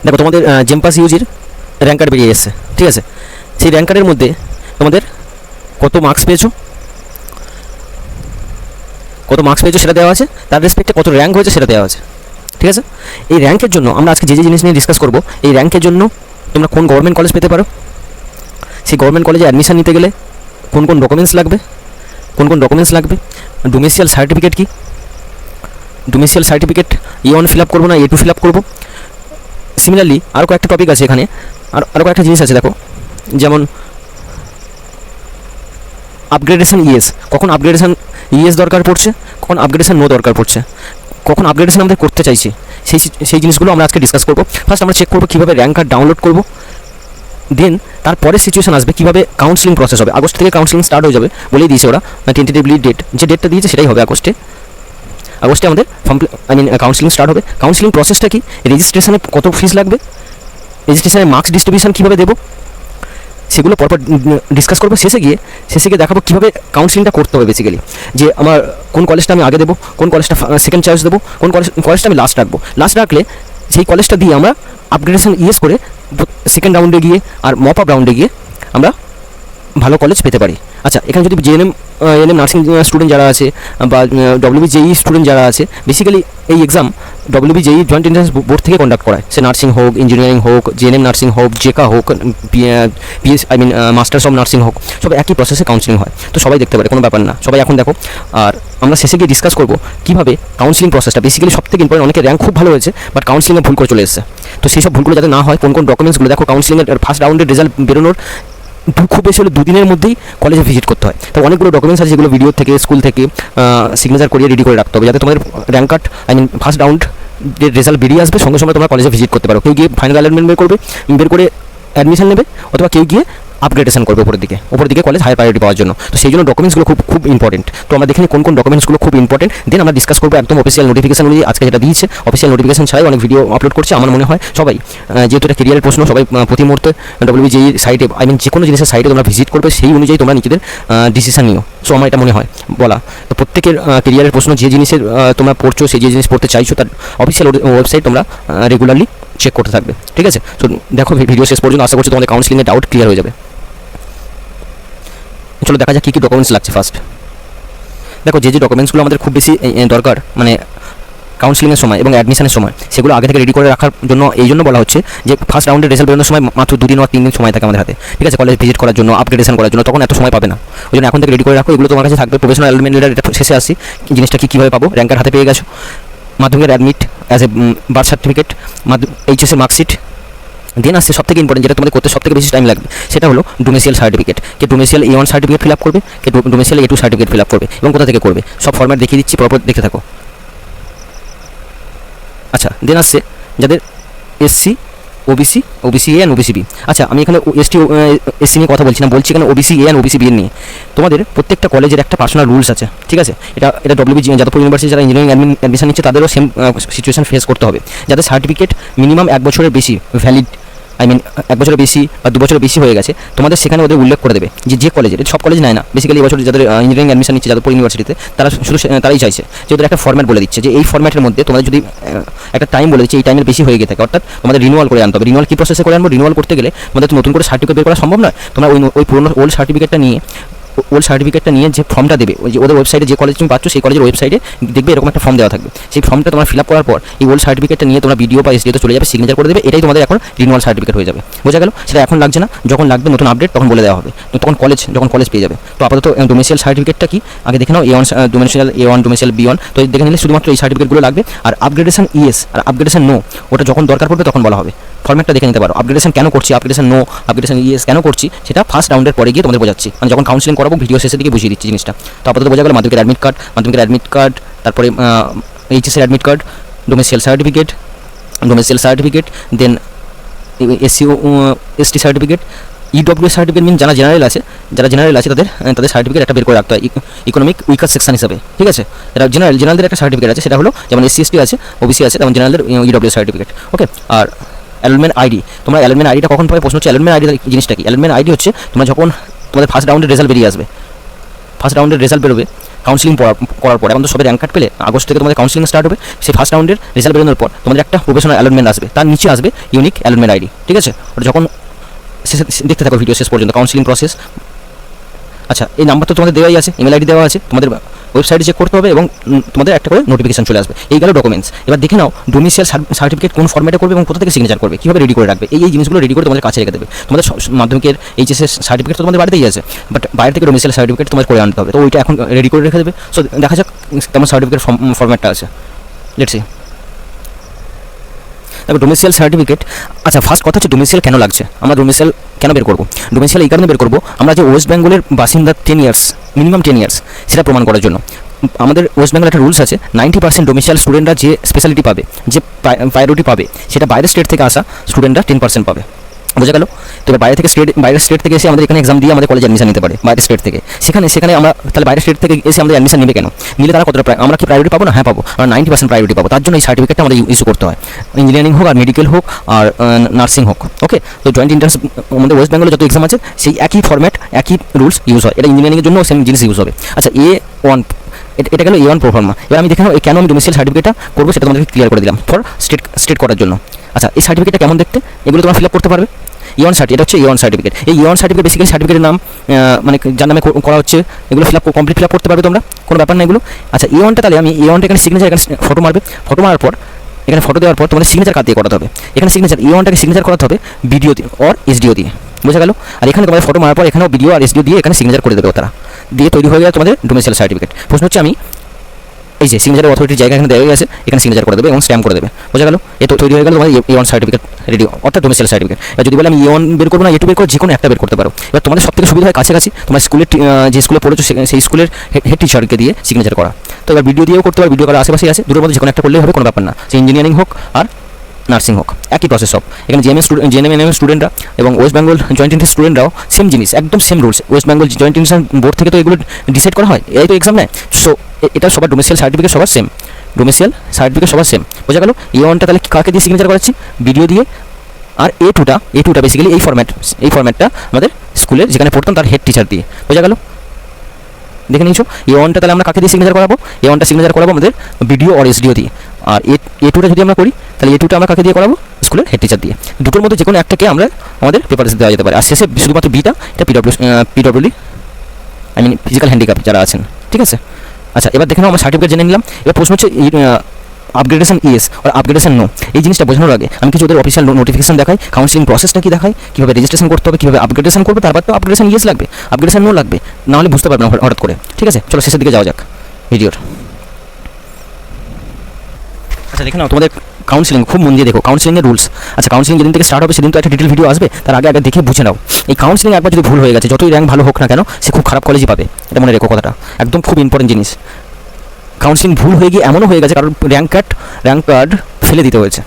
দেখো তোমাদের জেমপাস ইউজির rank card বেরিয়ে এসেছে, ঠিক আছে। সেই র্যাঙ্ক কার্ডের মধ্যে তোমাদের কত মার্কস পেয়েছো সেটা দেওয়া আছে, তার রেসপেক্টে কত র্যাঙ্ক হয়েছে সেটা দেওয়া আছে, ঠিক আছে। এই র্যাঙ্কের জন্য আমরা আজকে যে জিনিস নিয়ে ডিসকাস করবো, এই র্যাঙ্কের জন্য তোমরা কোন গভর্নমেন্ট কলেজ পেতে পারো, সেই গভর্নমেন্ট কলেজে অ্যাডমিশন নিতে গেলে কোন কোন ডকুমেন্টস লাগবে, ডোমিসাইল সার্টিফিকেট কি, domicile certificate E1 fill up করবো না A2 ফিল আপ করবো। সিমিলারলি আরও কয়েকটা টপিক আছে এখানে, আরও কয়েকটা জিনিস আছে দেখো, যেমন আপগ্রেডেশন ইএস, কখন আপগ্রেডেশন ইএস দরকার পড়ছে, কখন আপগ্রেডেশন নো দরকার পড়ছে, কখন আপগ্রেডেশন আমাদের করতে চাইছি, সেই জিনিসগুলো আমরা আজকে ডিসকাস করবো। ফার্স্ট আমরা চেক করবো কীভাবে র্যাঙ্ক কার্ড ডাউনলোড করবো, দেন তারপরে সিচুয়েশন আসবে কীভাবে কাউন্সিলিং প্রসেস হবে। আগস্ট থেকে কাউন্সিলিং স্টার্ট হয়ে যাবে বলেই দিয়েছে ওরা, টেন্টেটিভলি ডেট, যে ডেটটা দিয়েছে সেটাই হবে আগস্টে আমাদের কাউন্সিলিং স্টার্ট হবে। কাউন্সিলিং প্রসেসটা কি, রেজিস্ট্রেশনে কত ফিস লাগবে, রেজিস্ট্রেশনের মার্কস ডিস্ট্রিবিউশন কীভাবে দেবো, সেগুলো পরপর ডিসকাস করবো। শেষে গিয়ে দেখাবো কীভাবে কাউন্সিলিংটা করতে হবে। বেসিক্যালি যে আমার কোন কলেজটা আমি আগে দেবো, কোন কলেজটা সেকেন্ড চয়েস দেবো, কোন কলেজটা আমি লাস্ট রাখলে সেই কলেজটা দিয়ে আমরা আপগ্রেডেশন ইএস করে সেকেন্ড রাউন্ডে গিয়ে আর মপ আপ রাউন্ডে গিয়ে আমরা ভালো কলেজ পেতে পারি। আচ্ছা, এখানে যদি এএনএম নার্সিং স্টুডেন্ট যারা আছে বা WBJEE স্টুডেন্ট যারা আছে, বেসিক্যালি এই exam WBJEE joint entrance board থেকে কন্ডাক্ট করায়। সে নার্সিং হোক, ইঞ্জিনিয়ারিং হোক, জেএনএম নার্সিং হোক, জেকা হোক, মাস্টার্স অফ নার্সিং হোক, সব একই প্রসেসে কাউন্সিলিং হয়। তো সবাই দেখতে পারে, কোনো ব্যাপার না, সবাই এখন দেখো। আর আমরা শেষে গিয়ে ডিসকাস করবো কীভাবে কাউন্সিলিং প্রসেসটা, বেসিক্যালি সব থেকে ইম্পর্টেন্ট, অনেকের র্যাঙ্ক খুব ভালো হয়েছে বাট কাউন্সিলিংয়ে ভুল করে চলে এসেছে। তো সেই সব ভুলগুলো যাতে না হয়, কোন ডকুমেন্টসগুলো দেখো, কাউন্সিলিংয়ের ফার্স্ট রাউন্ডের রেজাল্ট বেরোনোর খুব বেশি হলে 2 দিনের মধ্যেই কলেজে ভিজিট করতে হয়। তো অনেকগুলো ডকুমেন্টস আছে যেগুলো ভিডিও থেকে, স্কুল থেকে সিগনেচার করিয়ে রেডি করে রাখতে হবে, যাতে তোমাদের র্যাঙ্ক কার্ড ফার্স্ট রাউন্ডের রেজাল্ট বেরিয়ে আসবে, সঙ্গে সঙ্গে তোমরা কলেজে ভিজিট করতে পারো। কেউ গিয়ে ফাইনাল অ্যালটমেন্ট বের করে অ্যাডমিশন নেবে, অথবা কেউ গিয়ে আপগ্রেডেশন করবে উপরের দিকে কলেজ হায়ার প্রায়োরিটি পাওয়ার জন্য। তো সেই জন্য ডকুমেন্টসগুলো খুব ইম্পর্টেন্ট। তো আমরা দেখে নিই কোন ডকুমেন্টসগুলো খুব ইম্পর্টেন্ট, দেন আমরা ডিসকাস করবো একদম অফিসিয়াল নোটিফিকেশন অনুযায়ী। আজকে যেটা দিয়েছে অফিসিয়াল নোটিফিকেশন ছাড়াই অনেক ভিডিও আপলোড করছে। আমার মনে হয় সবাই, যেহেতু এটা কেরিয়ারের প্রশ্ন, সবাই প্রতি মুহূর্তে WBJEE সাইটে যে কোনো জিনিসের সাইটে তোমরা ভিজিট করবে, সেই অনুযায়ী তোমরা নিজেদের ডিসিশন নিও। সো আমার এটা মনে হয় বলা। তো প্রত্যেকের কেরিয়ারের প্রশ্ন, যে জিনিসের তোমরা পড়ছো, সেই যে জিনিস পড়তে চাইছো, তার অফিসিয়াল ওয়েবসাইট তোমরা রেগুলারলি চেক করতে থাকবে, ঠিক আছে। তো দেখো ভিডিও শেষ পর্যন্ত, আশা করছি তোমাদের কাউন্সিলিংয়ের ডাউট ক্লিয়ার হয়ে যাবে। চলো দেখা যাক কী কী ডকুমেন্টস লাগছে। ফার্স্ট দেখো, যে ডকুমেন্টসগুলো আমাদের খুব বেশি দরকার মানে কাউন্সিলিংয়ের সময় এবং অ্যাডমিশনের সময়, সেগুলো আগে থেকে রেডি করে রাখার জন্য এই জন্য বলা হচ্ছে যে ফার্স্ট রাউন্ডের রেজাল্ট বেরোনোর সময় মাত্র 2 দিন বা 3 দিন সময় থাকে আমাদের হাতে, ঠিক আছে, কলেজ ভিজিট করার জন্য, আপগ্রেডেশন করার জন্য। তখন এত সময় পাবে না, ওই জন্য এখন থেকে রেডি করে রাখো। এগুলো তোমার কাছে থাকবে। প্রফেশনাল অ্যালটমেন্ট লেটার, এটা শেষে আসি জিনিসটা কীভাবে পাবো। র্যাঙ্ক কার্ড হাতে পেয়ে গেছো, মাধ্যমিকের admit as a birth certificate, HSC marksheet, then আসছে সব থেকে ইম্পর্টেন্ট, যেটা তোমাদের করতে সব থেকে বেশি টাইম লাগবে, সেটা হলো ডোমিসাইল সার্টিফিকেট। কে domicile A1 certificate fill up করবে, কে domicile A2 certificate fill up করবে, এবং কোথা থেকে করবে, সব ফরম্যাট দেখিয়ে দিচ্ছি, পরপর দেখতে থাকো। আচ্ছা, দেন আসছে যাদের SC, OBC A and OBC B। আচ্ছা, আমি এখানে SC নিয়ে কথা বলছি না, বলছি এখানে OBC A and OBC B নিয়ে। তোমাদের প্রত্যেকটা কলেজের একটা পার্সোনাল রুলস আছে, ঠিক আছে। এটা যাদবপুর ইউনিভার্সিটি যারা ইঞ্জিনিয়ারিং অ্যাডমিশন নিচ্ছে, তাদেরও সেম সিচুয়েশন ফেস করতে হবে। যাদের সার্টিফিকেট মিনিমাম 1 বছরের বেশি ভ্যালিড, 1 বছরের বেশি বা 2 বছরের বেশি হয়ে গেছে, তোমাদের সেখানে ওদের উল্লেখ করে দেবে যে কলেজের, সব কলেজ নেয় না, বেসিক্যালি এবছর যাদের ইঞ্জিনিয়ারিং অ্যাডমিশন নিচ্ছে যাদবপুর ইউনিভার্সিটিতে, তারা শুধু তারাই চাইছে যে ওদের একটা ফরম্যাট বলে দিচ্ছে যে এই ফরম্যাটের মধ্যে তোমাদের যদি একটা টাইম বলে দিচ্ছে, এই টাইমের বেশি হয়ে গিয়ে থাকে, অর্থাৎ তোমাদের রিনিউয়াল করে আনতে হবে। রিনিউয়াল কী প্রসেসে করে আনবো, রিনিউয়াল করতে গেলে তোমাদের তো নতুন করে সার্টিফিকেট বের করা সম্ভব নয়। তোমরা ওই পুরোনো ওল্ড সার্টিফিকেটটা নিয়ে যে ফর্মটা দেবে, ওই যে ওদের ওয়েবসাইটে যে কলেজ তুমি পাচ্ছ, সেই কলেজের ওয়েবসাইটে দেখবে এরকম একটা ফর্ম দেওয়া থাকবে। সেই ফর্মটা তোমার ফিল আপ করার পর এই ওল্ড সার্টিফিকেটটা নিয়ে তোমরা BDO বা SDO তে চলে যাবে, সিগনেচার করে দেবে, এটাই তোমাদের এখন রিনিউয়াল সার্টিফিকেট হয়ে যাবে। বোঝা গেল? সেটা এখন লাগছে না, যখন লাগবে নতুন আপডেট তখন বলে দেওয়া হবে, তখন কলেজ পেয়ে যাবে। তো আপাতত ডোমিসাইল সার্টিফিকেটটা কি আগে দেখে নাও, ডোমিসাইল A1, ডোমিসাইল B1, তো দেখে নিলে শুধুমাত্র এই সার্টিফিকেটগুলো লাগবে। আর আপগ্রেডেশন ইএস আর আপগ্রেডেশন নো, ওটা যখন দরকার পড়বে তখন বলা হবে। ফরম্যাটটা দেখে নিতে পারো, আপগ্রেডেশন কেন করছি, আপগ্রেডেশন নো, আপগ্রেডেশন ইএস কেন করছি, সেটা ফার্স্ট রাউন্ডের পরে গিয়ে তোমাদের বোঝাচ্ছি, মানে যখন কাউন্সিলিং করাবো ভিডিও শেষে দিকে বুঝিয়ে দিচ্ছি জিনিসটা। তো আপাতত বোঝা গেল মাধ্যমিকের অ্যাডমিট কার্ড, তারপরে HSC admit card, domicile certificate, then SC ST certificate, EWS certificate mean যারা জেনারেল আছে তাদের সার্টিফিকেট একটা বের করে রাখতে হয় ইকোনমিক উইকার সেকশন হিসাবে, ঠিক আছে। এটা জেনারেলদের একটা সার্টিফিকেট আছে, সেটা হলো যেমন SC ST আছে, OBC আছে, তেমন জেনারেলদের EWS সার্টিফিকেট, ওকে। আর অ্যালটমেন্ট আইডি, তোমরা অ্যালটমেন্ট আইডিটা কখন পাবে প্রশ্ন হচ্ছে, অ্যালটমেন্ট আইডি জিনিসটা কি? অ্যালটমেন্ট আইডি হচ্ছে তোমরা যখন তোমাদের ফার্স্ট রাউন্ডের রেজাল্ট বেরিয়ে আসবে, ফার্স্ট রাউন্ডের রেজাল্ট বেরোবে, কাউন্সিলিং করার পর এখন তো সবে র্যাঙ্ক কার্ড পেলে আগস্ট থেকে তোমাদের কাউন্সিলিং স্টার্ট হবে। সেই ফার্স্ট রাউন্ডের রেজাল্ট বেরোনোর পর তোমাদের একটা প্রফেশনাল অ্যালটমেন্ট আসবে, তার নিচে আসবে ইউনিক অ্যালটমেন্ট আইডি। ঠিক আছে, ওটা যখন দেখতে থাকো ভিডিও শেষ পর্যন্ত কাউন্সিলিং প্রসেস। আচ্ছা, এই নাম্বার তো তোমাদের দেওয়াই আছে, ইমেল আইডি দেওয়া আছে, তোমাদের ওয়েবসাইটে চেক করতে হবে এবং তোমাদের একটা করে নোটিফিকেশন চলে আসবে। এই গেল ডকুমেন্টস। এবার দেখে নাও ডোমিসাইল সার্টিফিকেট কোন ফর্ম্যাটে করবে এবং কোথা থেকে সিগনেচার করবে, কীভাবে রেডি করে রাখবে। এই জিনিসগুলো রেডি করে তোমাদের কাছে রেখে দেবে। তোমাদের মাধ্যমিকের এইচএসএস সার্টিফিকেট তো তোমাদের বাড়িতেই আছে, বাট বাইরে থেকে ডোমিসাইল সার্টিফিকেট তোমাদের করে আনতে হবে। তো ওইটা এখন রেডি করে রেখে দেবে। সো দেখা যাক কেমন সার্টিফিকেট ফর্ম্যাটটা আছে। Let's see. তারপর ডোমিসাইল সার্টিফিকেট। আচ্ছা, ফার্স্ট কথা হচ্ছে ডোমিসাইল কেন লাগছে, আমরা ডোমিসাইল কেন বের করবো। ডোমিসাইল এই কারণে বের করবো, আমরা যে ওয়েস্ট বেঙ্গলের বাসিন্দা 10 ইয়ার্স, মিনিমাম 10 ইয়ার্স, সেটা প্রমাণ করার জন্য। আমাদের ওয়েস্ট বেঙ্গল একটা রুলস আছে, 90% ডোমিসাইল স্টুডেন্টরা যে স্পেশালিটি পাবে, যে প্রায়োরিটি পাবে, সেটা বাইরের স্টেট থেকে আসা স্টুডেন্টরা 10% পাবে। বোঝা গেল? তবে বাইরের স্টেট থেকে এসে আমাদের এখানে এক্সাম দিয়ে আমাদের কলেজে অ্যাডমিশন নিতে পারে বাইরের স্টেট থেকে। সেখানে আমরা তাহলে বাইরের স্টেট থেকে এসে আমাদের অ্যাডমিশন নেবে কেন? নিলে তারা কতটা আমরা কি প্রায়োরিটি পাবো না? হ্যাঁ পাবো, আমরা 90% প্রায়োরিটি পাবো। তার জন্য এই সার্টিফিকেটটা আমাদের ইস্যু করতে হয়, ইঞ্জিনিয়ারিং হোক আর মেডিকেল হোক আর নার্সিং হোক। ওকে, তো জয়েন্ট এন্ট্রান্স আমাদের ওয়েস্ট বেঙ্গলে যত এক্সাম আছে সেই একই ফর্ম্যাট, একই রুলস ইউজ হয়। এটা ইঞ্জিনিয়ারিংয়ের জন্য সেম জিনিস ইউজ হবে। আচ্ছা, A1 এটা গেল A1 প্রোফর্মা। এবার আমি দেখে নাও কেন আমি ডোমিসাইল সার্টিফিকেটটা করবো সেটা তোমাদেরকে ক্লিয়ার করে দিলাম ফর স্টেট করার জন্য। আচ্ছা, এই সার্টিফিকেটটা কেমন দেখতে, এগুলো তোমরা ফিল আপ করতে পারবে। A1 সার্টিফিকেট, এটা হচ্ছে A1 সার্টিফিকেট। এই A1 সার্টিফিকেট বেসিক্যালি সার্টিফিকেটের নাম, মানে যার নামে করা হচ্ছে, এগুলো কমপ্লিট ফিল আপ করতে পারবে তোমরা, কোনো ব্যাপার না এগুলো। আচ্ছা, A1টা তাহলে আমি A1টা এখানে সিগনেচার, এখানে ফটো মারবে, ফটো মারার পর এখানে ফটো দেওয়ার পর তোমাদের সিগনেচার কার্ড দিয়ে করাতে হবে। এখানে সিগনেচার A1টাকে সিগনেচার করাতে হবে ভিডিও দিয়ে অর SDO দিয়ে। বোঝা গেল? আর এখানে তোমাদের ফটো মারার পর এখানেও ভিডিও আর SDO দিয়ে এখানে সিগনেচার করে দেবে তারা, দিয়ে তৈরি হয়ে গেল তোমাদের ডোমিসাইল সার্টিফিকেট। প্রশ্ন হচ্ছে আমি এই যে সিগনেচার অথরিটির জায়গা এখানে দেওয়া আছে, এখানে সিগনেচার করে দেবে এবং স্ট্যাম্প করে দেবে। বোঝা গেল? এ তো তৈরি হয়ে গেল তোমাদের A1 সার্টিফিকেট রেডি, অর্থাৎ ডোমিসাইল সার্টিফিকেট। এবার যদি বলে আমি A1 বের করবো না A2 বের করবো, যে কোনো একটা বের করতে পারো। এবার তোমাদের সবথেকে সুবিধা হয় কাছাকাছি তোমার স্কুলের, যে স্কুলে পড়েছো সেই স্কুলের হেড টিচারকে দিয়ে সিগনেচার করা। তো এবার ভিডিও দিয়েও করতে পারো, ভিডিও করার আশেপাশেই আছে, দুটোর মধ্যে যে কোনো একটা করলেই হবে, কোনো ব্যাপার না। সে ইঞ্জিনিয়ারিং হোক আর নার্সিং হোক, একই প্রসেস সব। এখানে JNM স্টুডেন্টরা এবং ওয়েস্ট বেঙ্গল জয়েন্ট এন্ট্রান্স স্টুডেন্টরাও সেম জিনিস, একদম same rules. West Bengal joint entrance board থেকে তো এগুলো ডিসাইড করা হয়, এই তো এক্সাম নেয়। সো এটা সবার ডোমিসাইল সার্টিফিকেট সবার সেম, ডোমিসাইল সার্টিফিকেট সবার সেম। বোঝা গেল? A1টা তাহলে কাকে দিয়ে সিগনেচার করাচ্ছি? ভিডিও দিয়ে। আর A2টা বেসিক্যালি এই ফর্ম্যাটটা আমাদের স্কুলের যেখানে পড়তাম তার হেড টিচার দিয়ে। বোঝা গেল? দেখে নিয়েছো? A1টা তাহলে আমরা কাকে দিয়ে সিগনেচার করাবো? A1টা সিগনেচার করাবো আমাদের ভিডিও আর SDO দিয়ে। আর A2টা যদি আমরা করি তাহলে A2টা আমরা কাকে দিয়ে করাবো? স্কুলের হেড টিচার দিয়ে। দুটোর মধ্যে যে কোনো একটাকে আমরা আমাদের পেপারে দেওয়া যেতে পারে। আর শেষে শুধুমাত্র Bটা, এটা PWD, I mean physical handicap যারা আছেন। ঠিক আছে? আচ্ছা, এবার দেখে নাও আমরা সার্টিফিকেট জেনে নিলাম। এবার প্রশ্ন হচ্ছে আপগ্রেডেশন ইয়েস আর আপগ্রেডেশন নো। এই জিনিসটা বোঝানোর আগে আমি কিছু ওদের অফিসিয়াল নোটিফিকেশন দেখাই, কাউন্সিলিং প্রসেসটা কি দেখাই, কীভাবে রেজিস্ট্রেশন করতে হবে, কীভাবে আপগ্রেডেশন করবে, তারপর তো আপগ্রেডেশন ইয়েস লাগবে, আপগ্রেডেশন নো লাগবে, না হলে বুঝতে পারবে না হঠাৎ করে। ঠিক আছে, চলো শেষের দিকে যাওয়া যাক ভিডিওর। আচ্ছা, দেখে নাও তোমাদের কাউন্সিলিং খুব মন দিয়ে দেখো, কাউন্সিলিংয়ের রুলস। আচ্ছা, কাউন্সিলিং যেদিন থেকে স্টার্ট হবে সেদিন তো একটা ডিটেল ভিডিও আসবে, তার আগে দেখে বুঝে নাও। এই কাউন্সিলিং একবার যদি ভুল হয়ে গেছে, যতই র্যাঙ্ক ভালো হোক না কেন, সে খুব খারাপ কলেজই পাবে। এটা মনে রেখো কথাটা, একদম খুব ইম্পর্টেন্ট জিনিস। কাউন্সিলিং ভুল হয়ে গিয়ে এমনও হয়ে গেছে কারণ র্যাঙ্ক কার্ড ফেলে দিতে হয়েছে,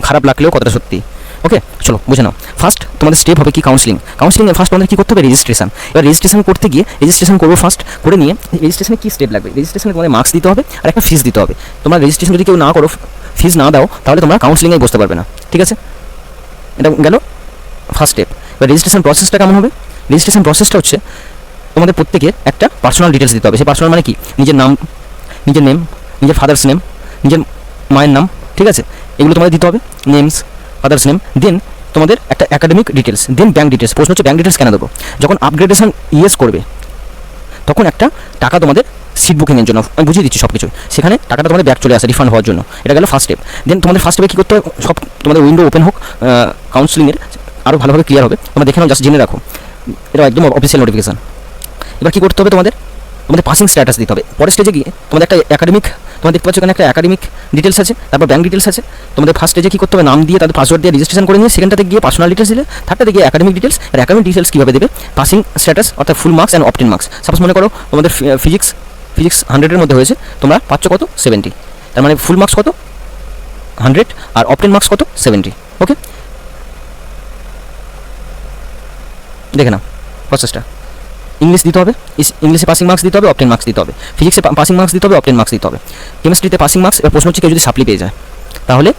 খারাপ লাগলেও কথাটা সত্যি। ওকে, চলো বুঝে নাও। ফার্স্ট তোমাদের স্টেপ হবে কি? কাউন্সিলিংয়ে ফার্স্ট তোমাদের কী করতে হবে? রেজিস্ট্রেশন। এবার রেজিস্ট্রেশন করতে গিয়ে রেজিস্ট্রেশন করবো ফার্স্ট, করে নিয়ে রেজিস্ট্রেশনে কী স্টেপ লাগবে? রেজিস্ট্রেশনে তোমাদের মার্কস দিতে হবে আর একটা ফিস দিতে হবে। তোমরা রেজিস্ট্রেশন যদি কেউ না করো, ফিস না দাও, তাহলে তোমরা কাউন্সিলিংয়ে বসতে পারবে না। ঠিক আছে, এটা গেল ফার্স্ট স্টেপ। এবার রেজিস্ট্রেশন প্রসেসটা কেমন হবে? রেজিস্ট্রেশন প্রসেসটা হচ্ছে তোমাদের প্রত্যেকের একটা পার্সোনাল ডিটেলস দিতে হবে। সেই পার্সোনাল মানে কি? নিজের নাম, নিজের নেম, নিজের ফাদার্স নেম, নিজের মায়ের নাম। ঠিক আছে, এগুলো তোমাদের দিতে হবে, নেমস, ফাদার্স নেম। দেন তোমাদের একটা একাডেমিক ডিটেলস, দেন ব্যাঙ্ক ডিটেলস। প্রশ্ন হচ্ছে ব্যাঙ্ক ডিটেলস কেন দেবো? যখন আপগ্রেডেশন ইয়েস করবে তখন একটা টাকা তোমাদের সিট বুকিংয়ের জন্য, আমি বুঝিয়ে দিচ্ছি সব কিছু, সেখানে টাকাটা তোমাদের ব্যাক চলে আসে রিফান্ড হওয়ার জন্য। এটা গেল ফার্স্ট স্টেপ। দেন তোমাদের ফার্স্ট স্টেপে কী করতে হবে? সব তোমাদের উইন্ডো ওপেন হোক, কাউন্সিলিংয়ের আরও ভালোভাবে ক্লিয়ার হবে, তোমরা দেখে নাও, জাস্ট জেনে রাখো, এটা একদম অফিসিয়াল নোটিফিকেশান। এবার কী করতে হবে? তোমাদের পাসিং স্ট্যাটাস দিতে হবে। পরের স্টেজে গিয়ে তোমাদের একটা একাডেমিক, তোমরা দেখতে পাচ্ছ এখানে একটা একাডেমিক ডিটেলস আছে, তারপর ব্যাঙ্ক ডিটেলস আছে। তোমাদের ফার্স্ট স্টেজে কী করতে হবে? নাম দিয়ে তাদের পাসওয়ার্ড দিয়ে রেজিস্ট্রেশন করে নিয়ে সেখানটাতে গিয়ে পার্সোনাল ডিটেলস দিলে, থার্ডটাতে গিয়ে একাডেমিক ডিটেলস। আর একাডেমিক ডিটেলস কীভাবে দেবে? পাসিং স্ট্যাটাস অর্থাৎ full marks and obtained marks. Suppose মনে করো তোমাদের ফিজিক্স 100-এর মধ্যে হয়েছে, তোমরা পাচ্ছ কত? 70। তার মানে ফুল মার্কস কত? 100 আর অপটেন মার্কস কত? 70। ওকে, দেখে নাও প্রসেসটা। ইংলিশ দিতে হবে, ইংলিশে পাসিং মার্কস দিতে হবে, অপটেন মার্কস দিতে হবে। ফিজিক্সে পাসিং মার্কস দিতে হবে, অপটেন মার্কস দিতে হবে। কেমিস্ট্রিতে পাসিং মার্কস। এবার প্রশ্ন হচ্ছে কেউ যদি সাপ্লি পেয়ে যায় তাহলে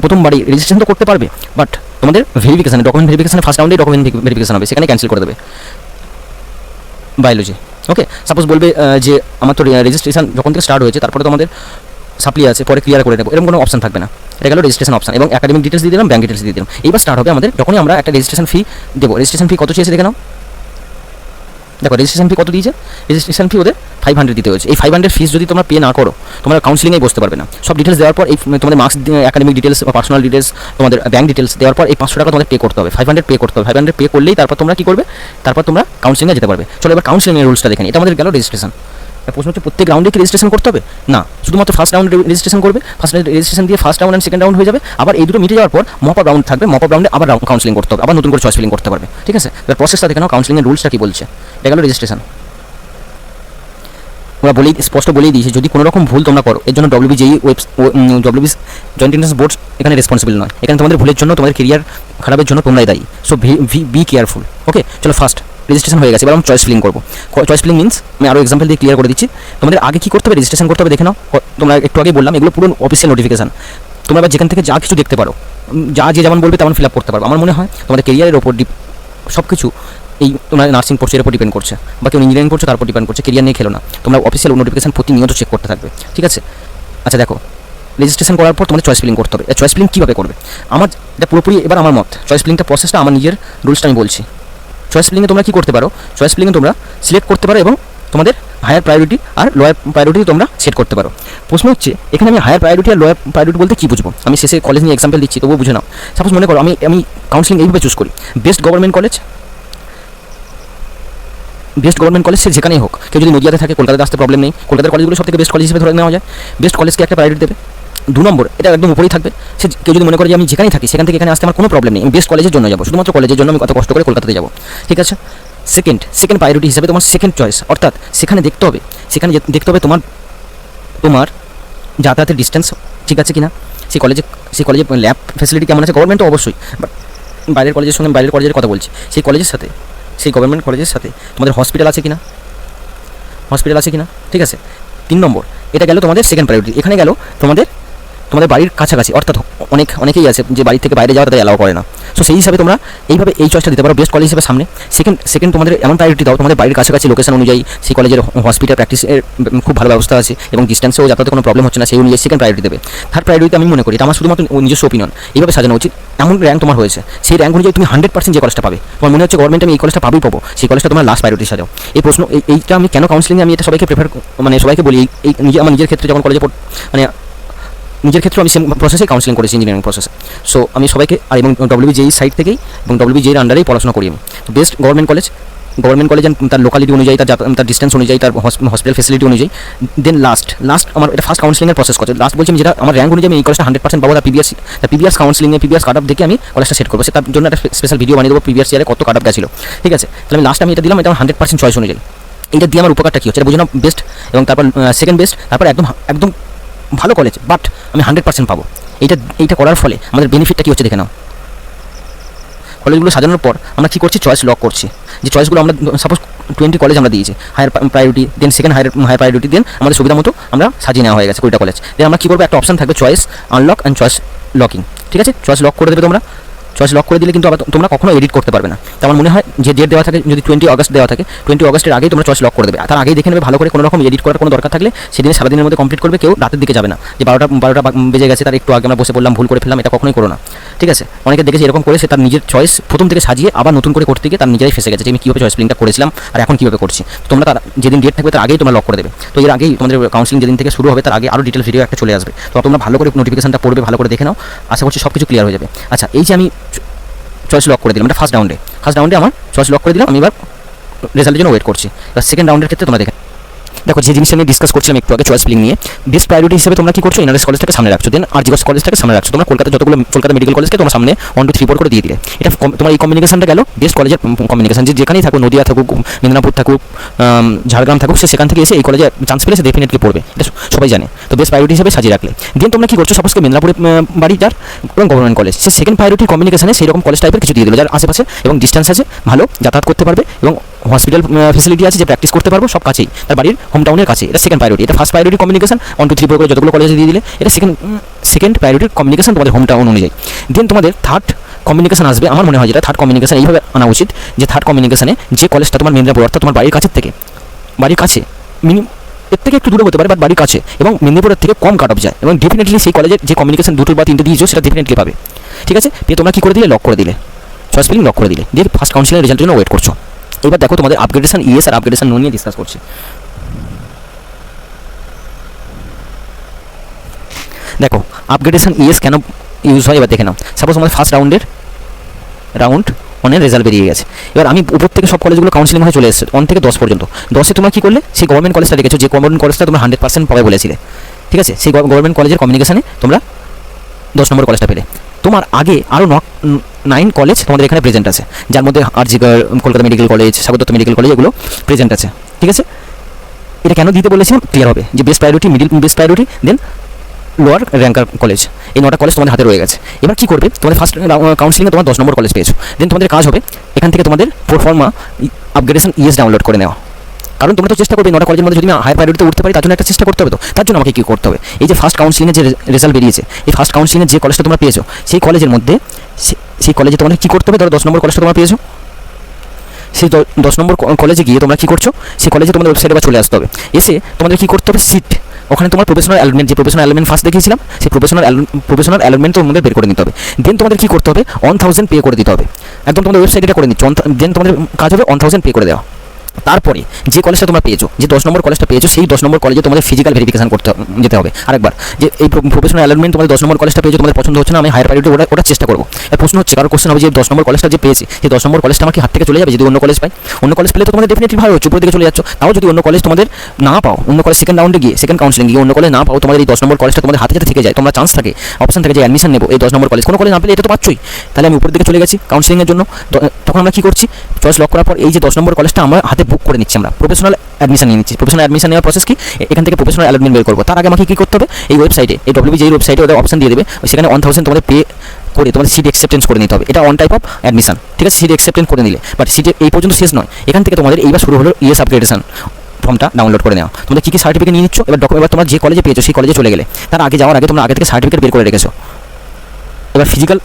প্রথমবারই রেজিস্ট্রেশন তো করতে পারবে, বাট তোমাদের ভেরিফিকেশানে, ডকুমেন্ট ভেরিফিকেশানে ফার্স্ট রাউন্ডে ডকুমেন্ট ভেরিফিকেশান হবে, সেখানে ক্যান্সেল করে দেবে। বায়োলজি, ওকে, সাপোজ বলবে যে আমার তো রেজিস্ট্রেশন যখন থেকে স্টার্ট হয়েছে তারপরে তো আমাদের সাপ্লি আছে, পরে ক্লিয়ার করে নেবো, এরকম কোনো অপশন থাকবে না। এটা গেল রেজিস্ট্রেশন অপশন, এবং একাডেমিক ডিটেলস দিয়ে দিলাম, ব্যাঙ্ক ডিটেলস দিয়ে দিলাম। এইবার স্টার্ট হবে আমাদের যখনই আমরা একটা রেজিস্ট্রেশন ফি দেবো। রেজিস্ট্রেশন ফি কত চেয়েছে দেখে নাও, দেখো রেজিস্ট্রেশন ফি কত দিয়েছে। রেজিস্ট্রেশন ফি ওদের 500 দিতে হয়েছে। এই 500 ফিস যদি তোমরা পে না করো তোমরা কাউন্সিলিংয়ে বসতে পারবে না। সব ডিটেলস দেওয়ার পর এই তোমাদের মার্কস, একাডেমিক ডিটেলস বা পার্সোনাল ডিটেলস, তোমাদের ব্যাঙ্ক ডিটেলস দেওয়ার পর এই 500 টাকা তোমাদের পে করতে হবে, 500 পে করতে হবে। 500 পে করলেই তারপর তোমরা কী করবে, তারপর তোমরা কাউন্সিলিংয়ে যেতে পারবে। চলো এবার কাউন্সিলিংয়ের রুলসটা দেখে নিই। এটা আমাদের গেল রেজিস্ট্রেশন। প্রশ্ন হচ্ছে প্রত্যেক রাউন্ডে কি রেজিস্ট্রেশন করতে হবে? না, শুধুমাত্র ফার্স্ট রাউন্ডে রেজিস্ট্রেশন করবে। ফার্স্ট রেজিস্ট্রেশন দিয়ে first round and second round হয়ে যাবে। আবার এই দুটো মিটে যাওয়ার পর মপ আপ রাউন্ড থাকবে, মপ আপ রাউন্ডে আবার কাউন্সিলিং করতে হবে, আবার নতুন করে চয়েস ফিলিং করতে পারবে। ঠিক আছে, এবার প্রসেসটা দেখে নাও, কাউন্সিলিংয়ের রুলসটা কি বলছে। এটা গেল রেজিস্ট্রেশন। ওরা স্পষ্ট বলেই দিয়েছে যদি কোনো রকম ভুল তোমরা করো এর জন্য WBJEE WB joint entrance board এখানে রেসপন্সিবল নয়। এখানে তোমাদের ভুলের জন্য, তোমাদের কেরিয়ার খারাপের জন্য তোমরাই দায়ী। So be careful. ওকে, চলো ফার্স্ট রেজিস্ট্রেশন হয়ে গেছে, এবার আমি চয়েস ফিলিং করবো। চয়েস ফিলিং মিন্স আমি আরও এক্সাম্পল দিয়ে ক্লিয়ার করে দিচ্ছি। তোমাদের আগে কী করতে হবে, রেজিস্ট্রেশন করতে হবে। দেখে নাও, তোমরা একটু আগে বললাম এগুলো পুরো অফিসিয়াল নোটিফিকেশন। তোমরা এবার যেখান থেকে যা কিছু দেখতে পারো, যা যে যেমন বলবে তেমন ফিল আপ করতে পারো। আমার মনে হয় তোমাদের কেরিয়ারের ওপর সব কিছু এই তোমরা নার্সিং পড়ছো এর উপর ডিপেন্ড করছে, বা কেউ ইঞ্জিনিয়ারিং করছো তার উপর ডিপেন্ড করছে। কেরিয়ার নিয়ে খেলো না, তোমরা অফিসিয়াল নোটিফিকেশন প্রতিনিয়ত চেক করতে থাকবে। ঠিক আছে, আচ্ছা দেখো রেজিস্ট্রেশন করার পর তোমাদের চয়েস ফিলিং করতে হবে। চয়েস ফিলিং কীভাবে করবে, আমার এটা পুরোপুরি এবার আমার মত। চয়েস ফিলিংটা প্রসেসটা আমার নিজের রুলসটা আমি বলছি। চয়েস ফিলিংয়ে তোমরা কী করতে পারো, চয়েস ফিলিংয়ে তোমরা সিলেক্ট করতে পারো এবং তোমাদের হায়ার প্রায়োরিটি আর লোয়ার প্রায়োরিটি তোমরা সেট করতে পারো। প্রশ্ন হচ্ছে এখানে আমি হায়ার প্রায়োরিটি আর লোয়ার প্রায়োরিটি বলতে কী বুঝবো, আমি শেষে কলেজ নিয়ে এক্সাম্পল দিচ্ছি, তবুও বুঝে নাও। সাপোজ মনে করো আমি কাউন্সিলিং এইভাবে চুজ করি, best government college, best government college সে যেখানেই হোক। কেউ যদি নদিয়াতে থাকে কলকাতাতে আসতে প্রবলেম নেই, কলকাতার কলেজগুলো সব থেকে বেস্ট কলেজ হিসেবে ধরে নেওয়া যায়। বেস্ট কলেজকে একটা প্রায়োরিটি দেবে। 2 নম্বর, এটা একদম উপরেই থাকবে। সে কেউ যদি মনে করে যে আমি যেখানেই থাকি সেখান থেকে এখানে আসতে আমার কোনো প্রবলেম নেই, আমি বেস্ট কলেজের জন্য যাবো, শুধুমাত্র কলেজের জন্য আমি কত কষ্ট করে কলকাতাতে যাবো। ঠিক আছে, সেকেন্ড প্রায়োরিটি হিসেবে তোমার সেকেন্ড চয়েস, অর্থাৎ সেখানে দেখতে হবে তোমার যাতায়াতের ডিস্টেন্স ঠিক আছে কিনা, সেই কলেজে ল্যাব ফ্যাসিলিটি কেমন আছে। গভর্নমেন্ট তো অবশ্যই, বাট বাইরের কলেজের কথা বলছি। সেই গভর্নমেন্ট কলেজের সাথে তোমাদের হসপিটাল আছে কিনা, ঠিক আছে। 3 নম্বর, এটা গেল তোমাদের সেকেন্ড প্রায়োরিটি। এখানে গেল তোমাদের বাড়ির কাছাকাছি, অর্থাৎ অনেকেই আছে যে বাড়ি থেকে বাইরে যাওয়া তাদের অ্যালাউ করে না। সো সেই হিসাবে তোমরা এইভাবে এই চয়েসটা দিতে পারো বেস্ট কলেজ হিসেবে সামনে। সেকেন্ড তোমাদের এমন প্রায়োরিটি দাও তোমাদের বাড়ির কাছাকাছি লোকেশন অনুযায়ী সেই কলেজের হসপিটাল প্র্যাকটিসের খুব ভালো ব্যবস্থা আছে এবং ডিস্টেন্সেও যাতে কোনো প্রবলেম হচ্ছে না, সেই অনুযায়ী সেকেন্ড প্রায়োরিটি দেবে। থার্ড প্রায়োরিটি আমি মনে করি এটা আমার শুধুমাত্র নিজস্ব ওপিনিয়ন, এইভাবে সাজানো উচিত। এমন র্যাঙ্ক তোমার হয়েছে, সেই র্যাঙ্ক অনুযায়ী তুমি 100% যে কলেজটা পাবে, তোমার মনে হচ্ছে গভর্নমেন্ট আমি এই কলেজটা পাবো, সেই কলেজটা তোমার লাস্ট প্রায়োরিটি সাজাও। এই প্রশ্ন এইটা আমি কেন কাউন্সিলিংয়ে আমি এটা সবাইকে সবাইকে বলি, এই আমার নিজের ক্ষেত্রে যখন কলেজে নিজের ক্ষেত্রে আমি সেম প্রসেসে কাউন্সিলিং করেছি, ইঞ্জিনিয়ারিং প্রসেসে। সো আমি সবাইকে আর এবং WBJEE সাইড থেকেই এবং WBJEE আন্ডারেই পড়াশোনা করি আমি। তো বেস্ট গভর্নমেন্ট কলেজ তার লোকালিটি অনুযায়ী, তার ডিস্টেন্স অনুযায়ী, তার হসপিটাল ফেসিলিটি অনুযায়ী। দেন লাস্ট আমার এটা ফার্স্ট কাউন্সিলিংয়ের প্রসেস করছে। লাস্ট বলছি আমি যেটা আমার র্যাঙ্ক অনুযায়ী আমি এই কলেজটা 100% পাবো, তার প্রিভিয়াস কাউন্সিলিংয়ে প্রিভিয়াস কাট অফ দেখে আমি কলেজটা সেট করবো। তার জন্য একটা স্পেশাল ভিডিও বানিয়ে দেবো প্রিভিয়াস ইয়ারে কত কাট অফ গেছিল। ঠিক আছে, তাহলে আমি এটা দিলাম, এটা আমার 100% চয়েস অনুযায়ী। এটা দিয়ে আমার উপকারটা কী হচ্ছে এটা বুঝে নাও। বেস্ট এবং তারপর সেকেন্ড বেস্ট, তারপর একদম ভালো কলেজ, বাট আমি 100% পাবো। এইটা করার ফলে আমাদের বেনিফিটটা কী হচ্ছে দেখে নাও। কলেজগুলো সাজানোর পর আমরা কী করছি, চয়েস লক করছি। যে চয়েসগুলো আমরা সাপোজ 20 কলেজ আমরা দিয়েছি higher priority, then second higher priority, then আমাদের সুবিধা মতো আমরা সাজিয়ে নেওয়া হয়ে গেছে 20টা কলেজ। দেন আমরা কী করবো, একটা অপশন থাকবে choice unlock and choice locking. ঠিক আছে, চয়েস লক করে দেবে তোমরা। চয়েস লক করে দিলে কিন্তু আবার তোমরা কখনো এডিট করতে পারবে না। তো আমার মনে হয় যে ডেট দেওয়া থাকে, যদি 20 আগস্ট দেওয়া থাকে, 20 আগস্টের আগেই তোমরা চয়েস লক করে দেবে। তার আগেই দেখে নেবে ভালো করে, কোনো রকম এডিট করার কোনো দরকার থাকলে সেদিনে সারাদিনের মধ্যে কমপ্লিট করবে। কেউ রাতের দিকে যাবে না যে 12টা বেজে গেছে, তার একটু আগে আমরা বসে পড়লাম, ভুল করে ফেললাম, এটা কখনোই করো না। ঠিক আছে, অনেকে দেখেছি এরকম করে সে তার নিজের চয়েস প্রথম থেকে সাজিয়ে আবার নতুন করে করতে গিয়ে তার নিজেরাই ফেসে গেছে যে আমি কীভাবে চয়েস ফিলিংটা করেছিলাম আর এখন কীভাবে করছি। তোমরা তার যেদিন ডেট থাকবে তার আগেই তোমরা লক করে দেবে। তো এর আগেই তোমাদের কাউন্সিলিং যেদিন থেকে শুরু হবে তার আগে আরও ডিটেলস ভিডিও একটা চলে আসবে। তো তোমরা ভালো করে নোটিফিকেশনটা পড়বে, ভালো করে দেখে নাও, আশা করছি সব কিছু ক্লিয়ার হয়ে যাবে। আচ্ছা, এই যে আমি চয়েস লক করে দিলাম, এটা ফার্স্ট রাউন্ডে আমার চয়েস লক করে দিলাম, আমি এবার রেজাল্টের জন্য ওয়েট করছি। এবার সেকেন্ড রাউন্ডের ক্ষেত্রে তোমরা দেখো যে জিনিসটা আমি ডিসকাস করছিলাম একটু আগে চয়েস ফিলিং নিয়ে, বেস্ট প্রায়োরিটি হিসেবে তোমরা কি করছো, এনআরএস কলেজটাকে সামনে রাখছো, দেন আরজিএস কলেজটাকে সামনে রাখছো। তোমরা কলকাতা মেডিকেল কলেজকে তোমার সামনে 1 2 3 4 করে দিয়ে দিলে। এটা তোমার এই কমিউনিকেশনটা গেল বেস্ট কলেজের কমিউনিকেশন। যেখানেই থাকুক, নদিয়া থাকুক, মেদিনীপুর থাকুক, ঝাড়গ্রাম থাকুক, সে সেখান থেকে এসে এই কলেজে চান্স পেলে সে ডেফিনেটলি পড়বে, এটা সবাই জানে। তো বেস্ট প্রায়োরিটি হিসেবে সাজিয়ে রাখলে দেন তোমরা কি করছো, সাপোজকে মেদিনীপুরে বাড়ি যার গভর্নমেন্ট কলেজ, সে সেকেন্ড প্রায়োরিটি কমিউনিকেশনে সেই রকম কলেজ টাইপের কিছু দিয়ে দিল যার আশেপাশে এবং ডিস্টেন্স আছে, ভালো যাতায়াত করতে পারবে এবং হসপিটাল ফেসিলিটি আছে, যে প্র্যাকটিস করতে পারবো সব কাছেই, তার বাড়ির হোম টাউনের কাছে। এটা সেকেন্ড প্রায়োরিটি। এটা ফার্স্ট প্রায়োরিটি কমিউনিকেশন 1 2 3 4 করে যতগুলো কলেজে দিয়ে দিলে, এটা সেকেন্ড প্রায়োরিটি কমিউনিকেশন তোমাদের হোম টাউন অনুযায়ী। দেন তোমাদের থার্ড কমিউনিকেশন আসবে, আমার মনে হয় যেটা থার্ড কমিউনিকেশন এইভাবে আনা উচিত যে থার্ড কমিউনিকেশনে যে কলেজটা তোমার মেদিনীপুর অর্থাৎ তোমার বাড়ির কাছের থেকে বাড়ির কাছে এর থেকে একটু দূরে হতে পারে, বাট বাড়ির কাছে এবং মেদিনীপুরের থেকে কম কাট অফ যায়, এবং ডেফিনেটলি সেই কলেজের যে কমিউনিকেশন 2 বা 3 দিয়েছো সেটা ডেফিনেটলি পাবে। ঠিক আছে, দিয়ে তোমরা কী করে দিলে, লক করে দিলে, চয়েস ফিলিং লক করে দিলে, দিয়ে ফার্স্ট কাউন্সিলিং রেজাল্টের জন্য ওয়েট করছো। এবার দেখো তোমাদের আপগ্রেডেশন ইএস আর আপগ্রেডেশন নো নিয়ে ডিসকাস করছি। দেখো আপগ্রেডেশন ইএস কেন ইউজ হয় এবার দেখে নাও। সাপোজ আমাদের ফার্স্ট রাউন্ড অনের রেজাল্ট বেরিয়ে গেছে। এবার আমি উপর থেকে সব কলেজগুলো কাউন্সিলিং হয়ে চলে এসেছে 1 থেকে 10 পর্যন্ত। 10-এ তোমরা কী করলে, সেই গভর্নমেন্ট কলেজটা দেখেছো, যে গভর্নমেন্ট কলেজটা তোমরা 100% পাবে বলেছিলে। ঠিক আছে, সেই গভর্নমেন্ট কলেজের কমিউনিকেশনে তোমরা 10 নম্বর কলেজটা পেলে। তোমার আগে আরও 9 কলেজ তোমাদের এখানে প্রেজেন্ট আছে, যার মধ্যে আরজিকর, কলকাতা মেডিকেল কলেজ, স্বাগত মেডিকেল কলেজ, এগুলো প্রেজেন্ট আছে। ঠিক আছে, এটা কেন দিতে বলেছিলাম ক্লিয়ার হবে, যে best priority, middle best priority, then lower ranker college, এই 9টা কলেজ তোমাদের হাতে রয়ে গেছে। এবার কী করবে, তোমাদের ফার্স্ট কাউন্সিলিংয়ে তোমার 10 নম্বর কলেজ পেয়েছো, দেন তোমাদের কাজ হবে এখান থেকে তোমাদের প্রোফর্মা আপগ্রেডেশন ইএস ডাউনলোড করে নেওয়া। কারণ তোমরা তো চেষ্টা করবে 9টা কলেজের মধ্যে যদি আমি হায়ার প্রায়োরিটিতে উঠতে পারি, তার জন্য একটা চেষ্টা করতে হবে। তো তার জন্য আমাকে কী করতে হবে, এই যে ফার্স্ট কাউন্সিলিংয়ের যে রেজাল্ট বেরিয়েছে, এই ফার্স্ট কাউন্সিলিংয়ের যে কলেজটা তোমরা পেয়েছো, সেই কলেজের মধ্যে সেই কলেজে তোমাদের কী করতে হবে, ধরো 10 নম্বর কলেজটা তোমরা পেয়েছো, সেই 10 নম্বর কলেজে গিয়ে তোমরা কী করছো, সেই কলেজে তোমাদের ওয়েবসাইটে বা চলে আসতে হবে। এসে তোমাদের কী করতে হবে, সিট, ওখানে তোমার প্রফেশনাল অ্যালটমেন্ট, যে প্রফেশনাল অ্যালটমেন্ট ফার্স্ট দেখিয়েছিলাম, সেই প্রফেশনাল অ্যালটমেন্ট তোমাদের বের করে নিতে হবে। দেন তোমাদের কী করতে হবে, 1000 পে করে দিতে হবে। একদম তোমাদের ওয়েবসাইট এটা করে নিচ্ছ, দেন তোমাদের কাজ হবে 1000 পে করে দেওয়া। তারপরে যে কলেজটা তোমরা পেয়েছো, যে 10 নম্বর কলেজটা পেয়েছো, সেই 10 নম্বর কলেজে তোমাদের ফিজিক্যাল ভেরিফিকেশন করতে যেতে হবে আরেকবার, যে এই প্রফেশনাল অ্যালটমেন্ট তোমাদের 10 নম্বর কলেজটা পেয়েছো, তোমাদের পছন্দ হচ্ছে না, আমি হায়ার প্রায়োরিটি ওটা চেষ্টা করবো। এর প্রশ্ন হচ্ছে, কারো কোশ্চেন হবে যে 10 নম্বর কলেজটা যে পেয়েছি, সেই 10 নম্বর কলেজটা আমার কি হাত থেকে চলে যাবে যদি অন্য কলেজ পাই? অন্য কলেজ পেলে তো তোমাদের ডেফিনেটলি ভালো হচ্ছে, উপর দিকে চলে যাচ্ছ। তাও যদি অন্য কলেজ তোমাদের না পাও, অন্য কলেজ সেকেন্ড রাউন্ডে গিয়ে, সেকেন্ড কাউন্সিলিং গিয়ে অন্য কলেজ না পাও, তোমাদের এই 10 নম্বর কলেজটা তোমাদের হাতে যাতে থেকে যায়, তোমরা চান্স থাকে, অপশন থাকে যে অ্যাডমিশন নেবো এই 10 নম্বর কলেজ, কোনো কলেজ না পেলে এটা তো পাচ্ছই। তাহলে আমি উপর দিকে চলে গেছি কাউন্সিলিংয়ের জন্য। তখন আমরা কী করছি, চয়েস লক করার পর এই যে 10 নম্বর কলেজটা আমরা হাতে বুক করে নিচ্ছি, আমরা প্রফেশনাল অ্যাডমিশন নিয়ে নিচ্ছি। প্রফেশনাল অ্যাডমিশন নেওয়ার প্রসেস কি, এখান থেকে প্রফেশনাল অ্যালটমেন্ট বের করবো। তার আগে আমাকে কী করতে হবে, এই ওয়েবসাইটে, এই ডব্লিউবি যেই ওয়েবসাইটে ওদের অপশন দিয়ে দেবে, সেখানে 1000 তোমাদের পে করে তোমাদের সিট অ্যাকসেপ্টেন্স করে নিতে হবে। এটা অন টাইপ অফ অ্যাডমিশন। ঠিক আছে, সিট অ্যাকসেপ্টেন্স করে নিলে, বাট সিটে এই পর্যন্ত শেষ নয়, এখান থেকে তোমাদের এইবার শুরু হলো ইএস আপগ্রেডেশন ফর্মটা ডাউনলোড করে নেওয়া। তোমাদের কী সার্টিফিকেট নিয়ে নিচ্ছ, এবার তোমরা যে কলেজে পেয়েছো সেই কলেজে চলে গেলে, তার আগে যাওয়ার আগে তোমরা আগে থেকে সার্টিফিকেট বের করে রেখেছো। এবার ফিজিক্যাল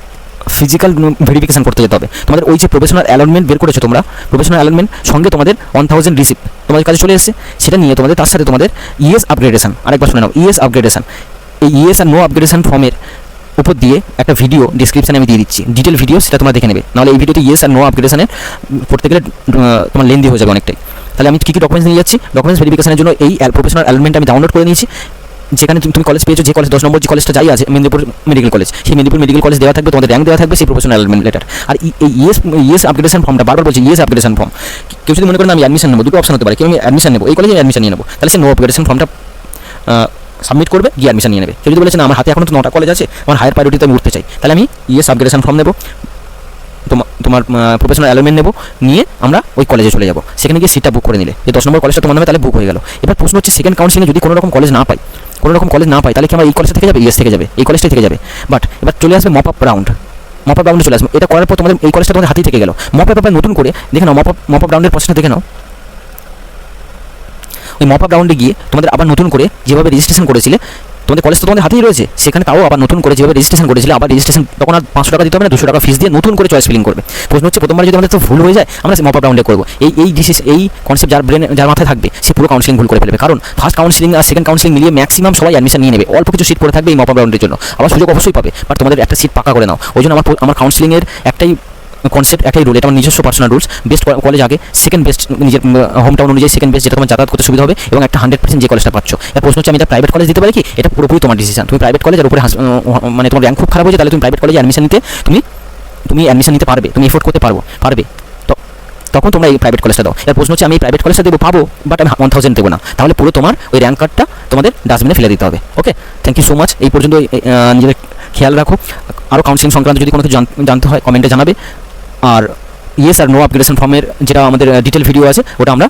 ভেরিফিকেশন করতে যেতে হবে। তোমাদের ওই যে প্রফেশনাল অ্যালটমেন্ট বের করেছো তোমরা, প্রফেশনাল অ্যালটমেন্ট সঙ্গে তোমাদের 1000 রিসিপ্ট তোমাদের কাছে চলে এসেছে, সেটা নিয়ে তোমাদের তার সাথে তোমাদের ইএস আপগ্রেডেশন, আরেকবার শুনে নাও, ইএস আপগ্রেডেশন, এই ইএস আর নো আপগ্রেডেশন ফর্মের উপর দিয়ে একটা ভিডিও ডিসক্রিপশানে আমি দিয়ে দিচ্ছি, ডিটেল ভিডিও, সেটা তোমরা দেখে নেবে। নাহলে এই ভিডিওতে ইএস আর নো আপগ্রেডেশনের পড়তে গেলে তোমার লেন্দি হয়ে যাবে অনেকটাই। তাহলে আমি কী ডকুমেন্টস নিয়ে যাচ্ছি, ডকুমেন্টস ভেরিফিকেশনের জন্য এই প্রফেশনাল অ্যালটমেন্ট আমি ডাউনলোড করে নিয়েছি। যেখানে তুমি কলেজ পেয়েছো, যে কলেজ 10 নম্বর যে কলেজটা যাই আছে, মেদিনীপুর মেডিকেল কলেজ, সেই মেদিনীপুর মেডিকেল কলেজ দেওয়া থাকবে, তোমাদের র্যাঙ্ক দেওয়া থাকবে, সেই প্রফেশনাল অ্যালটমেন্ট লেটার। আর এই ইএস আপগ্রেডেশন ফর্মটা, বারবার বলছি ইএস আপগ্রেডেশন ফর্ম, কেউ যদি মনে করেন আমি অ্যাডমিশন নেবো, দুটো অপশন হতে পারে, কেউ আমি অ্যাডমিশন নেবো, এই কলেজে অ্যাডমিশন নিয়ে নেবো, তাহলে সে নো আপগ্রেডেশন ফর্মটা সাবমিট করবে, গিয়ে অ্যাডমিশন নিয়ে নেবে। কেউ যদি বলেছে না আমার হাতে এখন তো 9টা কলেজ আছে, আমার হায়ার প্রায়োরিটিতে আমি উঠতে চাই, তাহলে আমি ইএস আপগ্রেডেশন ফর্ম নেবো, তোমার প্রফেশনাল অ্যালটমেন্ট নেবো, নিয়ে আমরা ওই কলেজে চলে যাবো। সেখানে গিয়ে সিটটা বুক করে নিলে, যে 10 নম্বর কলেজটা তোমার নামে তাহলে বুক হয়ে গেল। এবার প্রশ্ন হচ্ছে, সেকেন্ড কাউন্সিলিংয়ে যদি কোনো রকম কলেজ না পাই, তাহলে কি আমার এই কলেজটা থেকে যাবে, ইএস থেকে যাবে, এই কলেজটাই থেকে যাবে। বাট এবার চলে আসবে মপ আপ রাউন্ডে চলে আসবে। এটা করার পর তোমাদের এই কলেজটা তোমাদের হাতেই থেকে গেল। মপ আপ নতুন করে দেখে নাও, মপ আপ রাউন্ডের প্রসেসটা দেখে নাও। ওই মপ আপ রাউন্ডে গিয়ে তোমাদের আবার নতুন করে যেভাবে রেজিস্ট্রেশন করেছিলে, তোমাদের কলেজ তো তোমাদের হাতেই রয়েছে, সেখানে তাও আবার নতুন করে যেভাবে রেজিস্ট্রেশন করেছিলে, আবার রেজিস্ট্রেশন তখন আর 500 টাকা দিতে হবে না, 200 টাকা ফিস দিয়ে নতুন করে চয়েস ফিলিং করবে। প্রশ্ন হচ্ছে, প্রথমবার যদি আমাদের তো ভুল হয়ে যায়, আমরা মপ আপ রাউন্ডে করবো। এই কনসেপ্ট যার মাথায় থাকবে, সে পুরো কাউন্সিলিং ভুল করে ফেলবে। কারণ ফার্স্ট কাউন্সিলিং আর সেকেন্ড কাউন্সিলিং মিলিয়ে ম্যাক্সিমাম সবাই অ্যাডমিশন নিয়ে নেবে, অল্প কিছু সিট পড়ে থাকবে এই মপ আপ রাউন্ডের জন্য, আবার সুযোগ অবশ্যই পাবে, বাট তোমাদের একটা সিট পাকা করে নাও। ওই জন্য আমার কাউন্সিলিংয়ের একটাই কনসেপ্ট, একটাই রুল, এটা আমার নিজস্ব পার্সোনাল রুলস। বেস্ট কলেজ আগে, সেকেন্ড বেস্ট নিজের হোম টাউন অনুযায়ী সেকেন্ড বেস্ট, যেটা তোমার যাতায়াত করতে সুবিধা হবে, এবং একটা 100% যে কলেজটা পাচ্ছ। এর প্রশ্ন হচ্ছে, আমি এটা প্রাইভেট কলেজ দিতে পারি কি, এটা পুরোপুরি তোমার ডিসিশন। তুমি প্রাইভেট কলেজ আর উপরে মানে তোমার র্যাঙ্ক খুব খারাপ হয়েছে, তাহলে তুমি প্রাইভেট কলেজে অ্যাডমিশন নিতে তুমি অ্যাডমিশন নিতে পারবে, তুমি এফোর্ড করতে পারবে, তখন তোমরা এই প্রাইভেট কলেজটা দাও। এর প্রশ্ন হচ্ছে, আমি এই প্রাইভেট কলেজটা পাবো, বাট আমি 1000 দেবো না, তাহলে পুরো তোমার ওই র্যাঙ্ক কার্ডটা তোমাদের ডাস্টবিনে ফেলে দিতে হবে। ওকে, থ্যাংক ইউ সো মাচ। এই পর্যন্ত নিজেদের খেয়াল রাখো। আরও কাউন্সিলিং সংক্রান্ত যদি কোনো কিছু জানতে হয় কমেন্টে জানাবে। আর ইএস আর নো আপগ্রেডেশন ফর্মের যেটা আমাদের ডিটেল ভিডিও আছে, ওটা আমরা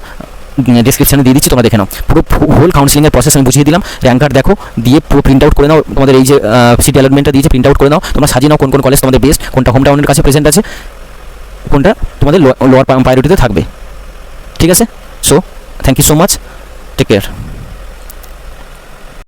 ডিসক্রিপশনে দিয়ে দিচ্ছি, তোমরা দেখে নাও। পুরো হোল কাউন্সিলিংয়ের প্রসেস আমি বুঝিয়ে দিলাম। র্যাঙ্ক কার্ড দেখো, দিয়ে পুরো প্রিন্ট আউট করে নাও, তোমাদের এই যে সিট অ্যালটমেন্টটা দিয়েছে প্রিন্ট আউট করে নাও, তোমরা সাজিয়ে নাও কোন কলেজ তোমাদের বেস্ট, কোনটা হোম টাউনের কাছে প্রেজেন্ট আছে, কোনটা তোমাদের লোয়ার প্রায়োরিটিতে থাকবে। ঠিক আছে, so thank you so much, take care.